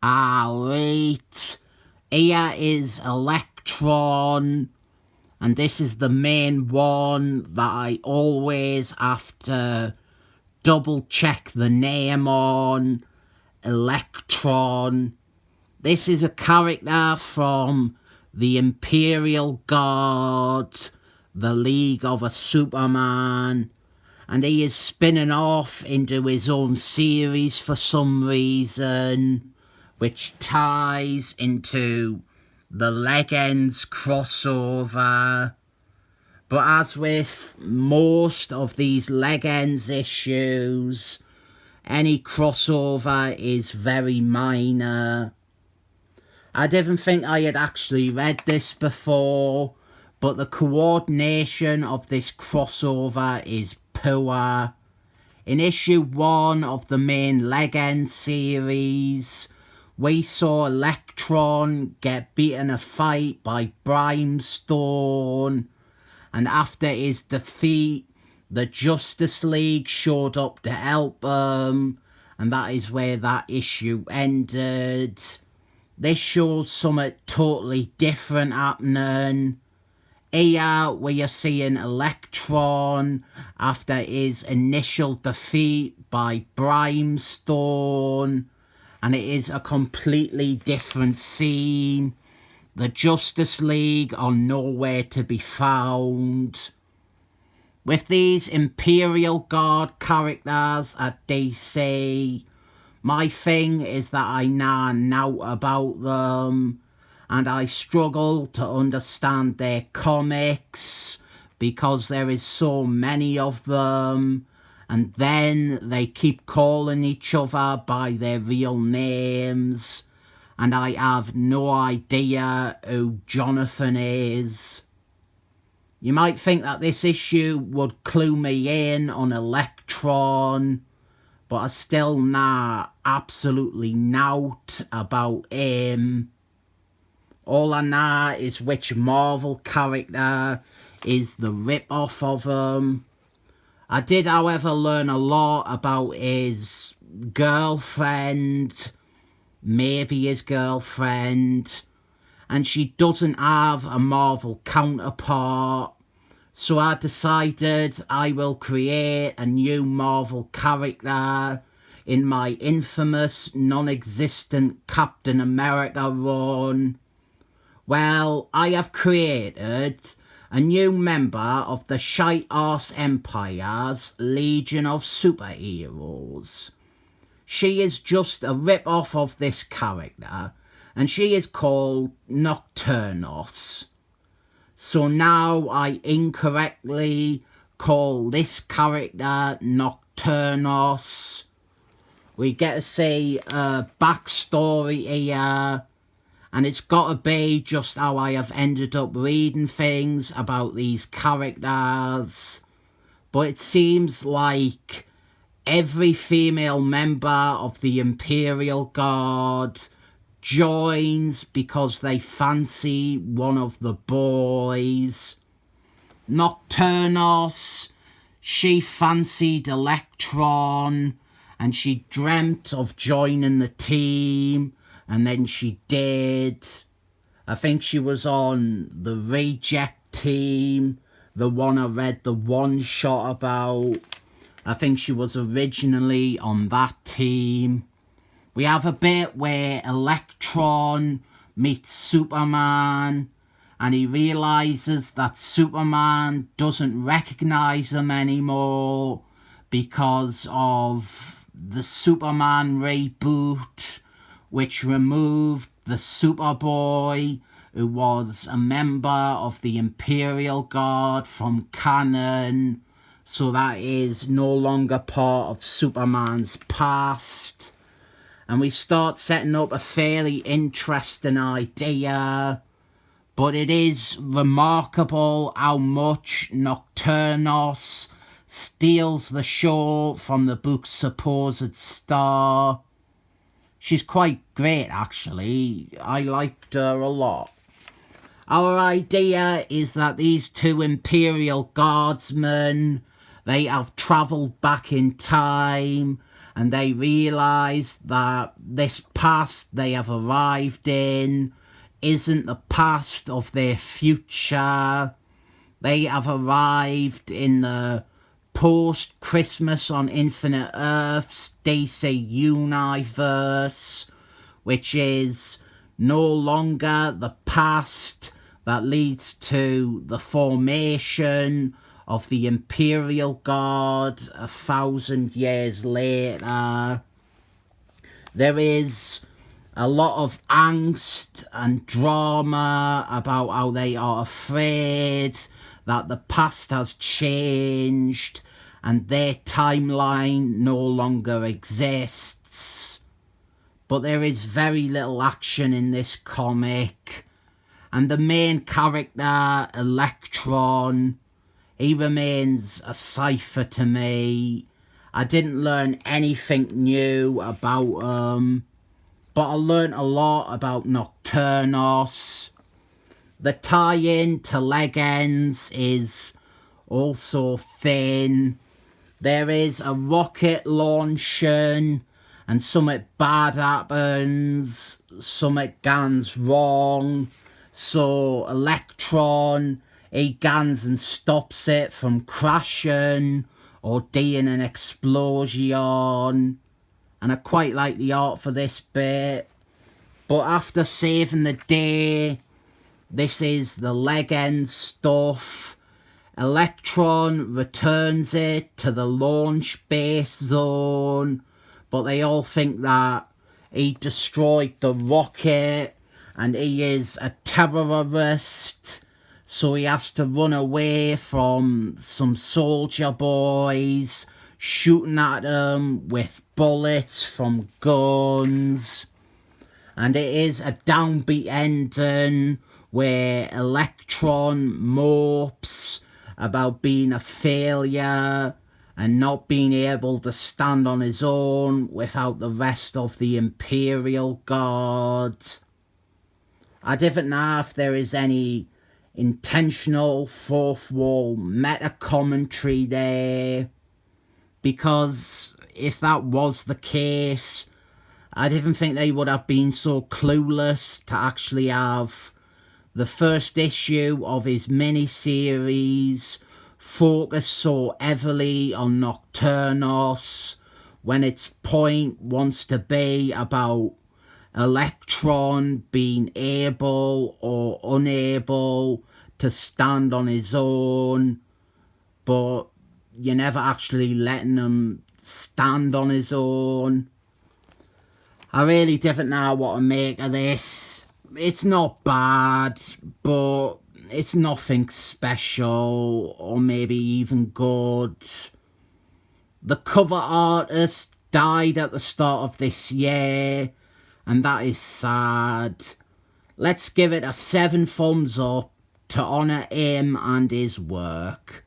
Alright, here is Electron, and this is the main one that I always have to double check the name on. Electron. This is a character from the Imperial Guard, the League of a Superman, and he is spinning off into his own series for some reason, which ties into the Legends crossover. But as with most of these Legends issues, any crossover is very minor. I didn't think I had actually read this before, but the coordination of this crossover is poor. In issue 1 of the main Legends series, we saw Electron get beaten in a fight by Brimstone, and after his defeat, the Justice League showed up to help him, and that is where that issue ended. This shows something totally different happening. Here we are seeing Electron after his initial defeat by Brimstone, and it is a completely different scene. The Justice League are nowhere to be found. With these Imperial Guard characters at DC, my thing is that I know naught about them, and I struggle to understand their comics because there is so many of them, and then they keep calling each other by their real names, and I have no idea who Jonathan is. You might think that this issue would clue me in on Electron, but I still know absolutely naught about him. All I know is which Marvel character is the rip-off of him. I did, however, learn a lot about his girlfriend, maybe his girlfriend, and she doesn't have a Marvel counterpart. So I decided I will create a new Marvel character in my infamous non-existent Captain America run. Well, I have created a new member of the Shite-Arse Empire's Legion of Superheroes. She is just a rip-off of this character, and she is called Nocturnos. So now I incorrectly call this character Nocturnos. We get to see a backstory here, and it's got to be just how I have ended up reading things about these characters. But it seems like every female member of the Imperial Guard joins because they fancy one of the boys. Nocturnos, she fancied Electron, and she dreamt of joining the team, and then she did. I think she was on the Reject team, the one I read the one shot about. I think she was originally on that team. We have a bit where Electron meets Superman, and he realises that Superman doesn't recognise him anymore because of the Superman reboot, which removed the Superboy, who was a member of the Imperial Guard, from canon, so that is no longer part of Superman's past. And we start setting up a fairly interesting idea, but it is remarkable how much Nocturnos steals the show from the book's supposed star. She's quite great, actually. I liked her a lot. Our idea is that these two Imperial Guardsmen, they have travelled back in time, and they realise that this past they have arrived in isn't the past of their future. They have arrived in the post-Christmas on Infinite Earths DC Universe, which is no longer the past that leads to the formation of the Imperial Guard 1,000 years later. There is a lot of angst and drama about how they are afraid that the past has changed and their timeline no longer exists. But there is very little action in this comic, and the main character, Electron, he remains a cipher to me. I didn't learn anything new about him, but I learned a lot about Nocturnos. The tie-in to Legends is also thin. There is a rocket launching and something bad happens, something goes wrong. So Electron, he goes and stops it from crashing or doing an explosion. And I quite like the art for this bit. But after saving the day, this is the Legend stuff. Electron returns it to the launch base zone, but they all think that he destroyed the rocket and he is a terrorist, so he has to run away from some soldier boys shooting at him with bullets from guns. And it is a downbeat ending where Electron mopes about being a failure and not being able to stand on his own without the rest of the Imperial Guard. I don't know if there is any intentional fourth wall meta commentary there, because if that was the case, I didn't think they would have been so clueless to actually have the first issue of his mini-series focus so heavily on Nocturnos when its point wants to be about Electron being able or unable to stand on his own, but you're never actually letting him stand on his own. I really didn't know what to make of this. It's not bad, but it's nothing special or maybe even good. The cover artist died at the start of this year, and that is sad. Let's give it a 7 thumbs up to honour him and his work.